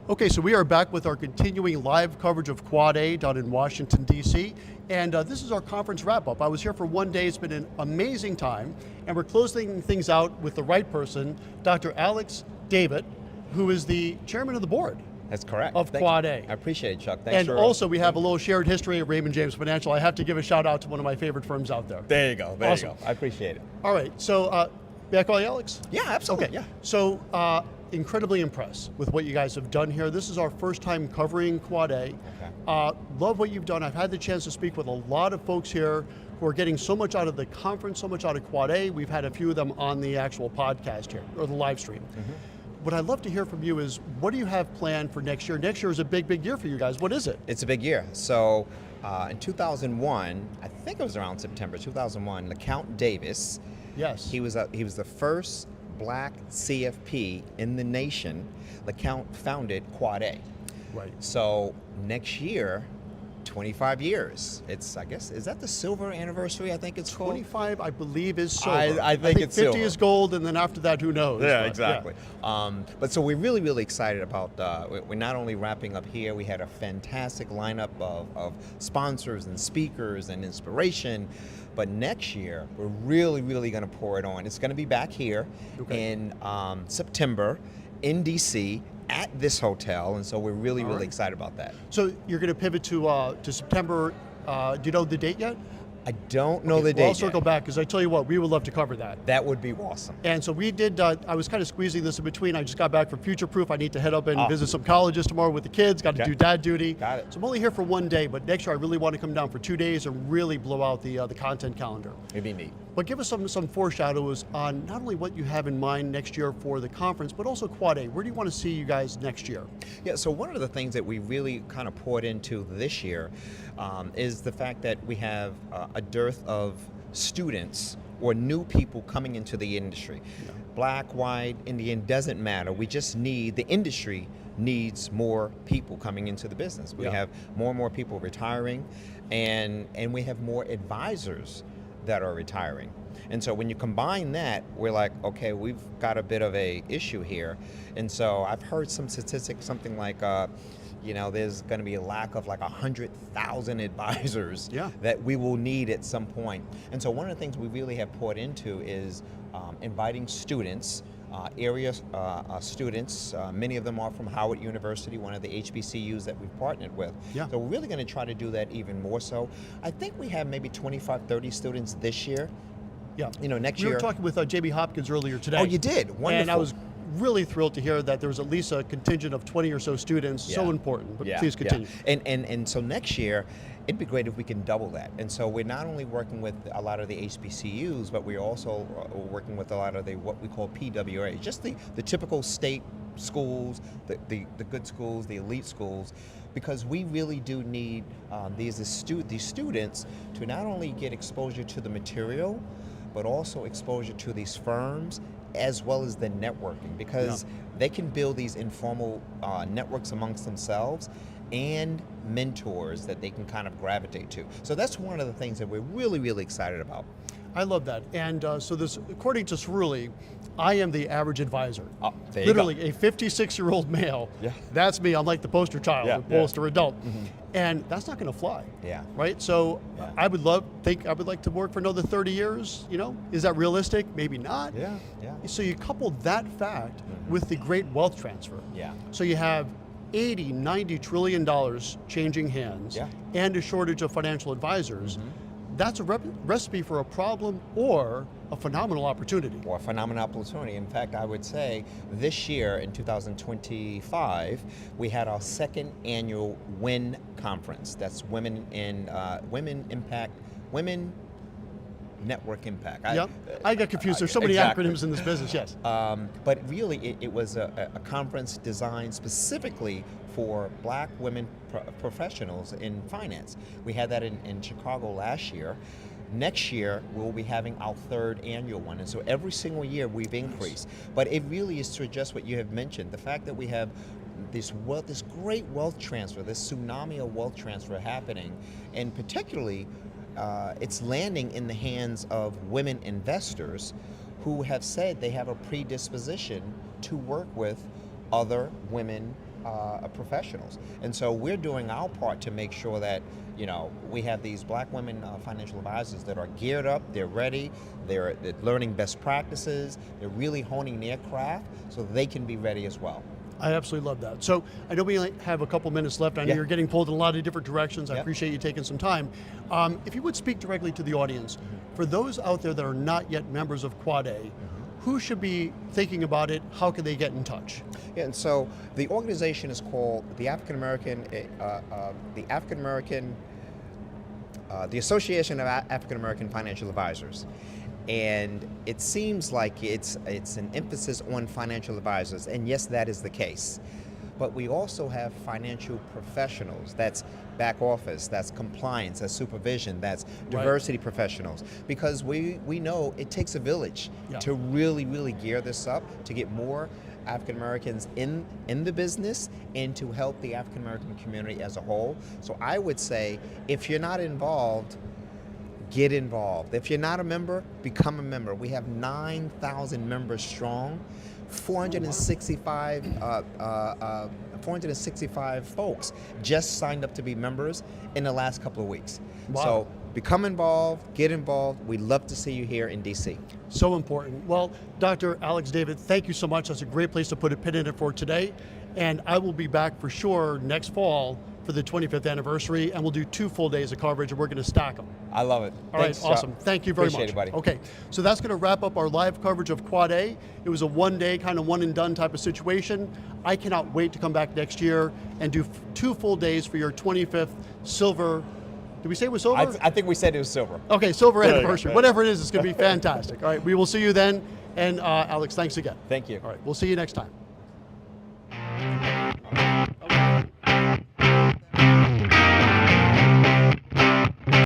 Okay, so we are back with our continuing live coverage of Quad A down in Washington, D.C., and this is our conference wrap-up. I was here for one day. It's been an amazing time, and we're closing things out with the right person, Dr. Alex David, who is the chairman of the board. That's correct. Of Quad A. I appreciate it, Chuck. Thanks And also, we have a little shared history at Raymond James Financial. I have to give a shout out to one of my favorite firms out there. There you go. There Awesome. you go. I appreciate it. All right, so may I call you Alex? Yeah, absolutely. Okay. Yeah. So, incredibly impressed with what you guys have done here. This is our first time covering Quad A. Okay. Love what you've done. I've had the chance to speak with a lot of folks here who are getting so much out of the conference, so much out of Quad A. We've had a few of them on the actual podcast here, or the live stream. What I'd love to hear from you is, what do you have planned for next year? Next year is a big, big year for you guys. What is it? It's a big year. So in 2001, I think it was around September 2001, LeCount Davis, Yes. he was the first black CFP in the nation. LeCount founded Quad A. Right. So next year, 25 years. It's, I guess, is that the silver anniversary? I think it's called. 25, I believe, is silver. I think it's 50 silver. is gold, and then after that, who knows? Yeah, But, exactly. But so we're really, really excited about, we're not only wrapping up here, we had a fantastic lineup of sponsors and speakers and inspiration, but next year, we're really, really gonna pour it on. It's gonna be back here in September in DC at this hotel, and so we're really, really excited about that. So you're going to pivot to September. Do you know the date yet? I don't know the Well, date I'll circle yet. back, because I tell you what, we would love to cover that. That would be awesome. And so we did, I was kind of squeezing this in between. I just got back from Future Proof. I need to head up and Oh. visit some colleges tomorrow with the kids. Got to Okay. do dad duty. Got it. So I'm only here for one day, but next year I really want to come down for 2 days and really blow out the content calendar. It'd be neat. But give us some foreshadows on not only what you have in mind next year for the conference, but also Quad A. Where do you want to see you guys next year? Yeah, so one of the things that we really kind of poured into this year is the fact that we have a dearth of students or new people coming into the industry. Black, white, Indian, doesn't matter. We just need, the industry needs more people coming into the business. We have more and more people retiring, and we have more advisors that are retiring. And so when you combine that, we're like, okay, we've got a bit of a issue here. And so I've heard some statistics, something like, there's going to be a lack of like 100,000 advisors that we will need at some point. And so one of the things we really have poured into is inviting students, area students. Many of them are from Howard University, one of the HBCUs that we've partnered with. So we're really going to try to do that even more so. I think we have maybe 25, 30 students this year. Yeah. Next We year. were talking with J.B. Hopkins earlier today. Oh, you did? Wonderful. And I was really thrilled to hear that there was at least a contingent of 20 or so students. So important. But please continue. And so next year, it'd be great if we can double that. And so we're not only working with a lot of the HBCUs, but we're also working with a lot of the what we call PWA, just the typical state schools, the good schools, the elite schools, because we really do need these students to not only get exposure to the material, but also exposure to these firms, as well as the networking, because they can build these informal networks amongst themselves and mentors that they can kind of gravitate to. So that's one of the things that we're really, really excited about. I love that. And so this, according to Cerulli, I am the average advisor. Oh, there you Literally go. a 56-year-old male. That's me. I'm like the poster child, the poster adult. And that's not going to fly. Right? So I would like to work for another 30 years. Is that realistic? Maybe not. So you couple that fact with the great wealth transfer. So you have 80, 90 trillion dollars changing hands and a shortage of financial advisors. That's a recipe for a problem or a phenomenal opportunity. Or a phenomenal opportunity. In fact, I would say this year in 2025, we had our second annual WIN conference. That's Women Network Impact. I got confused. There's so many acronyms in this business, yes. But really, it was a conference designed specifically for black women professionals in finance. We had that in Chicago last year. Next year, we'll be having our third annual one. And so every single year we've increased. But it really is to address what you have mentioned, the fact that we have this great wealth transfer, this tsunami of wealth transfer happening, and particularly it's landing in the hands of women investors who have said they have a predisposition to work with other women professionals. And so we're doing our part to make sure that, you know, we have these black women financial advisors that are geared up, they're ready, they're learning best practices, they're really honing their craft so they can be ready as well. I absolutely love that. So I know we only have a couple minutes left. I know you're getting pulled in a lot of different directions. I appreciate you taking some time. If you would speak directly to the audience, for those out there that are not yet members of Quad A, who should be thinking about it? How can they get in touch? Yeah, and so the organization is called the the Association of African American Financial Advisors. And it seems like it's an emphasis on financial advisors, and yes, that is the case. But we also have financial professionals. That's back office, that's compliance, that's supervision, that's diversity professionals. Because we know it takes a village to really gear this up, to get more African Americans in the business and to help the African American community as a whole. So I would say, if you're not involved, get involved. If you're not a member, become a member. We have 9,000 members strong, 465 folks just signed up to be members in the last couple of weeks. Wow. So become involved, get involved. We'd love to see you here in DC. So important. Well, Dr. Alex David, thank you so much. That's a great place to put a pin in it for today. And I will be back for sure next fall for the 25th anniversary, and we'll do 2 full days of coverage, and we're going to stack them. I love it. All right, awesome. Thank you very much. Appreciate it, buddy. Okay, so that's going to wrap up our live coverage of Quad A. It was a one-day, kind of one and done type of situation. I cannot wait to come back next year and do 2 full days for your 25th silver. Did we say it was silver? I think we said it was silver. Okay, silver anniversary. Whatever it is, it's going to be fantastic. All right, we will see you then. And Alex, thanks again. Thank you. All right, we'll see you next time.